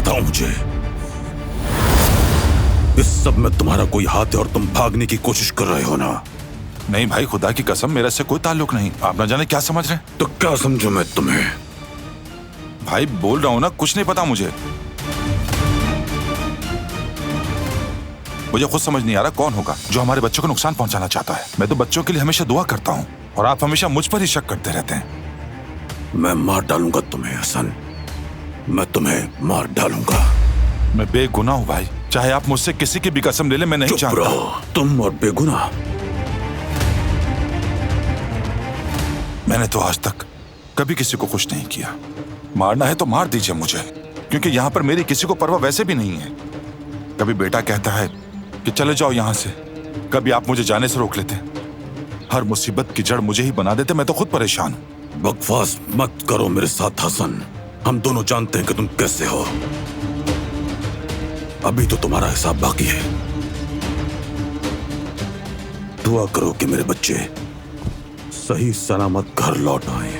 बताओ मुझे, इस सब में तुम्हारा कोई हाथ है और तुम भागने की कोशिश कर रहे हो ना? नहीं भाई, खुदा की कसम, मेरा इससे कोई ताल्लुक नहीं। आप ना जाने क्या समझ रहे हैं। तो क्या समझू मैं तुम्हें? भाई बोल रहा हूं ना, कुछ नहीं पता मुझे। मुझे खुद समझ नहीं आ रहा कौन होगा जो हमारे बच्चों को नुकसान पहुंचाना चाहता है। मैं तो बच्चों के लिए हमेशा दुआ करता हूं और आप हमेशा मुझ पर ही शक करते रहते हैं। मैं मार डालूंगा तुम्हें हसन, मैं तुम्हें मार डालूंगा। मैं बेगुनाह हूं भाई, चाहे आप मुझसे किसी की भी कसम ले ले, मैं नहीं चुप जानता। रहो, तुम और बेगुनाह। मैंने तो आज तक कभी किसी को खुश नहीं किया। मारना है तो मार दीजिए मुझे, क्योंकि यहाँ पर मेरी किसी को परवाह वैसे भी नहीं है। कभी बेटा कहता है कि चले जाओ यहाँ से, कभी आप मुझे जाने से रोक लेते। हर मुसीबत की जड़ मुझे ही बना देते। मैं तो खुद परेशान हूँ। बकवास मत करो मेरे साथ हसन, हम दोनों जानते हैं कि तुम कैसे हो। अभी तो तुम्हारा हिसाब बाकी है। दुआ करो कि मेरे बच्चे सही सलामत घर लौट आए।